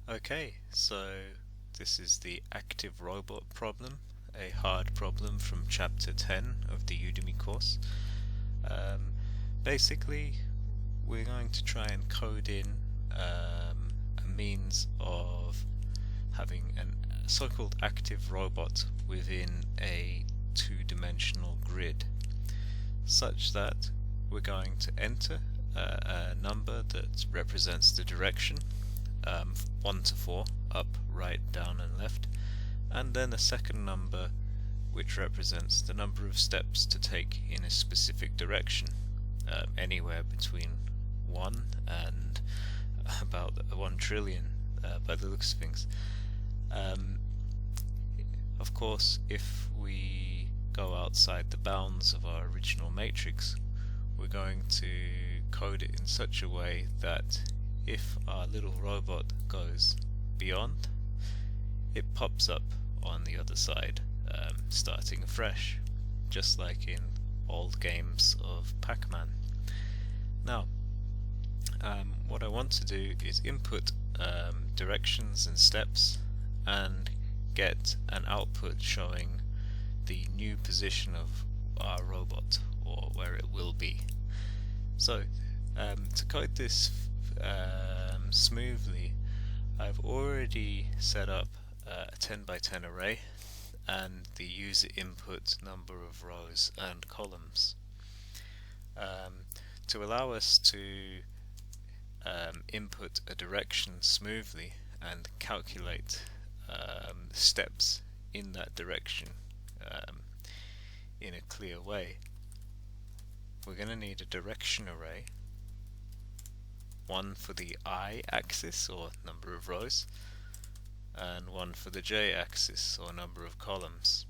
Okay, so this is the active robot problem, a hard problem from chapter 10 of the Udemy course. Basically, we're going to try and code in a means of having a so-called active robot within a two-dimensional grid, such that we're going to enter a number that represents the direction, 1 to 4, up, right, down and left, and then a second number which represents the number of steps to take in a specific direction, anywhere between 1 and about 1 trillion by the looks of things. Of course, if we go outside the bounds of our original matrix, we're going to code it in such a way that if our little robot goes beyond, it pops up on the other side, starting afresh, just like in old games of Pac-Man. Now, what I want to do is input directions and steps and get an output showing the new position of our robot, or where it will be. So, to code this smoothly, I've already set up a 10 by 10 array and the user input number of rows and columns. To allow us to input a direction smoothly and calculate steps in that direction in a clear way, we're going to need a direction array, one for the I-axis, or number of rows, and one for the J-axis, or number of columns.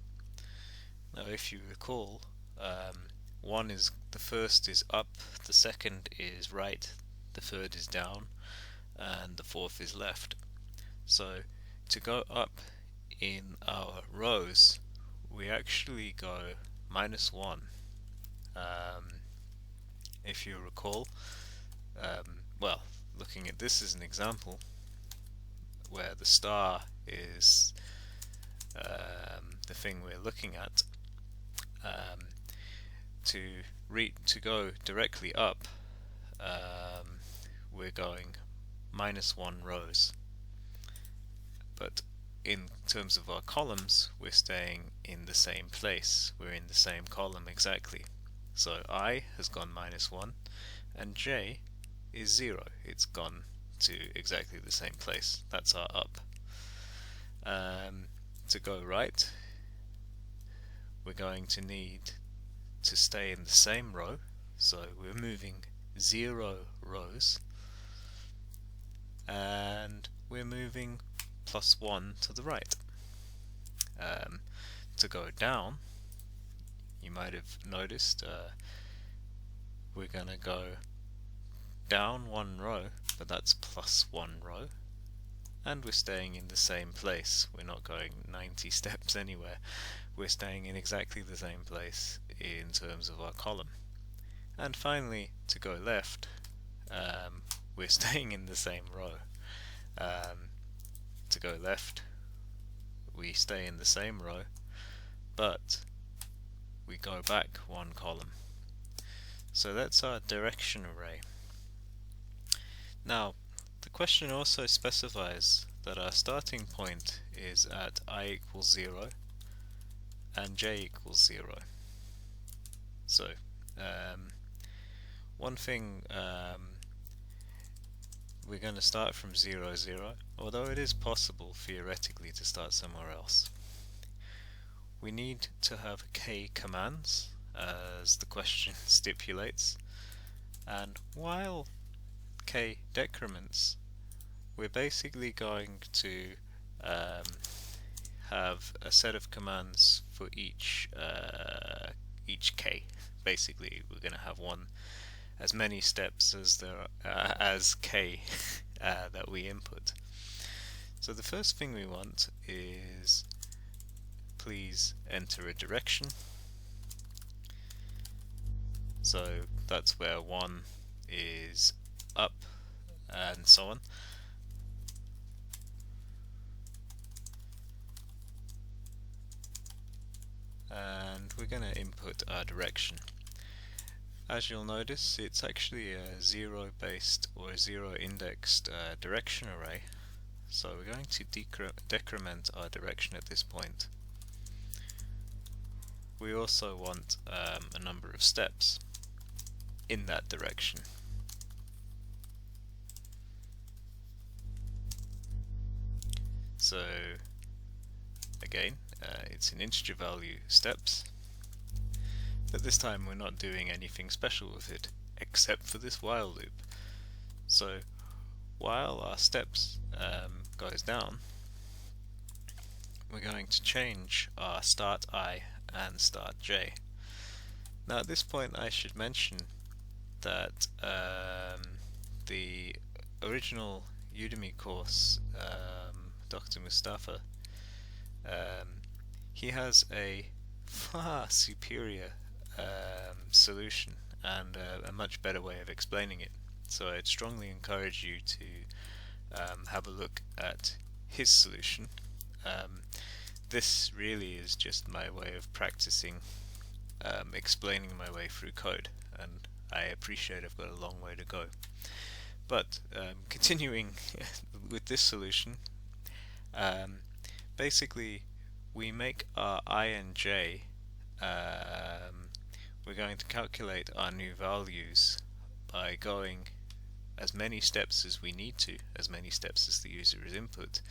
Now, if you recall, the first is up, the second is right, the third is down, and the fourth is left. So to go up in our rows, we actually go -1. If you recall, well, looking at this as an example, where the star is the thing we're looking at, to go directly up, we're going -1 rows. But in terms of our columns, we're staying in the same place. We're in the same column exactly. So I has gone -1, and J is 0. It's gone to exactly the same place. That's our up. To go right, we're going to need to stay in the same row, so we're moving 0 rows, and we're moving +1 to the right. To go down, you might have noticed we're going to go down 1 row, but that's +1 row, and we're staying in the same place. We're not going 90 steps anywhere. We're staying in exactly the same place in terms of our column. And finally, to go left, we're staying in the same row. To go left, we stay in the same row, but we go back 1 column. So that's our direction array. Now, the question also specifies that our starting point is at I = 0 and J = 0. So, one thing, we're going to start from 0, 0, although it is possible theoretically to start somewhere else. We need to have k commands, as the question stipulates, and while k decrements, we're basically going to have a set of commands for each k. Basically, we're going to have as many steps as there are, as k that we input. So the first thing we want is, please enter a direction. So that's where 1 is up, and so on. we're going to input our direction. As you'll notice, it's actually a zero based or a zero indexed direction array, so we're going to decrement our direction at this point. We also want a number of steps in that direction. So again, it's an integer value steps, but this time we're not doing anything special with it except for this while loop. So while our steps goes down, we're going to change our start I and start j. Now at this point I should mention that the original Udemy course, Dr. Mustafa, he has a far superior solution and a much better way of explaining it. So I'd strongly encourage you to have a look at his solution. This really is just my way of practicing explaining my way through code, and I appreciate I've got a long way to go. But continuing with this solution, basically we make our I and j, we're going to calculate our new values by going as many steps as we need to, as many steps as the user is input,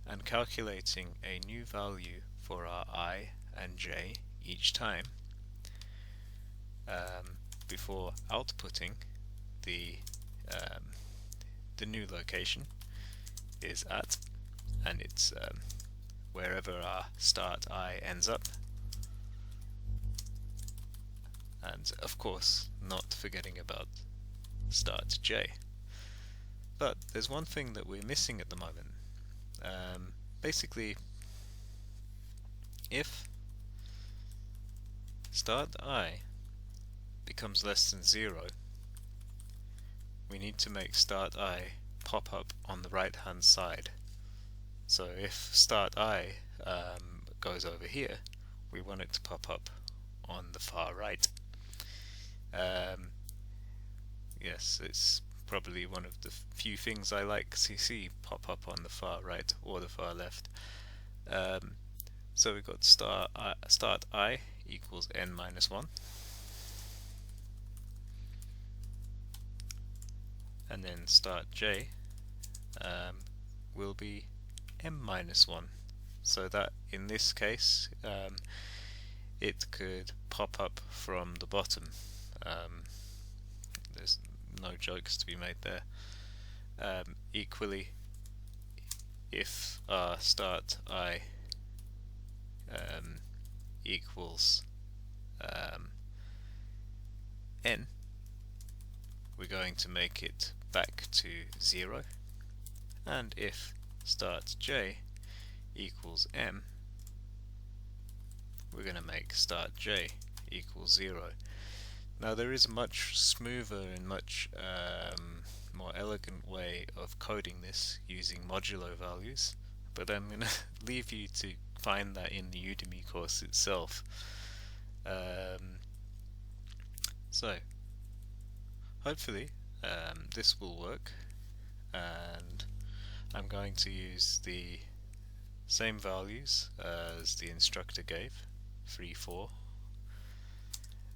and calculating a new value for our I and j each time before outputting the new location is at, and it's wherever our start I ends up, and of course not forgetting about start j. But there's one thing that we're missing at the moment. Basically, if start I becomes less than 0, we need to make start I pop up on the right hand side. So if start I goes over here, we want it to pop up on the far right. Yes, it's probably one of the few things I like to see pop up on the far right or the far left. So we've got start I equals n minus 1, and then start j will be m minus 1. So that in this case it could pop up from the bottom. There's no jokes to be made there. Equally, if start I equals n, we're going to make it back to 0, and if start j equals m, we're going to make start j equals 0. Now there is a much smoother and much more elegant way of coding this using modulo values, but I'm going to leave you to find that in the Udemy course itself. So hopefully this will work, and I'm going to use the same values as the instructor gave, 3, 4.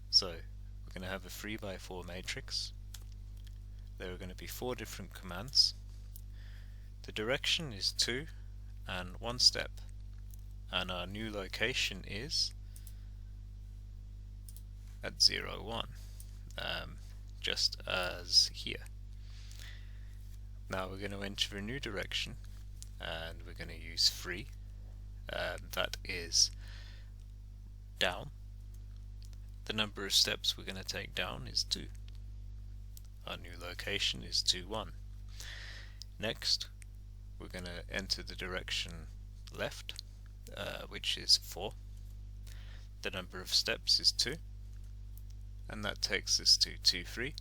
So we're going to have a 3 by 4 matrix. There are going to be 4 different commands. The direction is 2 and 1 step, and our new location is at 0, 1, just as here. Now we're going to enter a new direction, and we're going to use 3, that is down. The number of steps we're going to take down is 2. Our new location is 2, 1. Next, we're going to enter the direction left, which is 4. The number of steps is 2, and that takes us to 2, 3.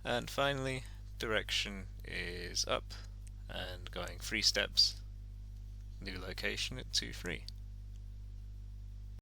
And finally, direction is up and going 3 steps, new location at 2, 3.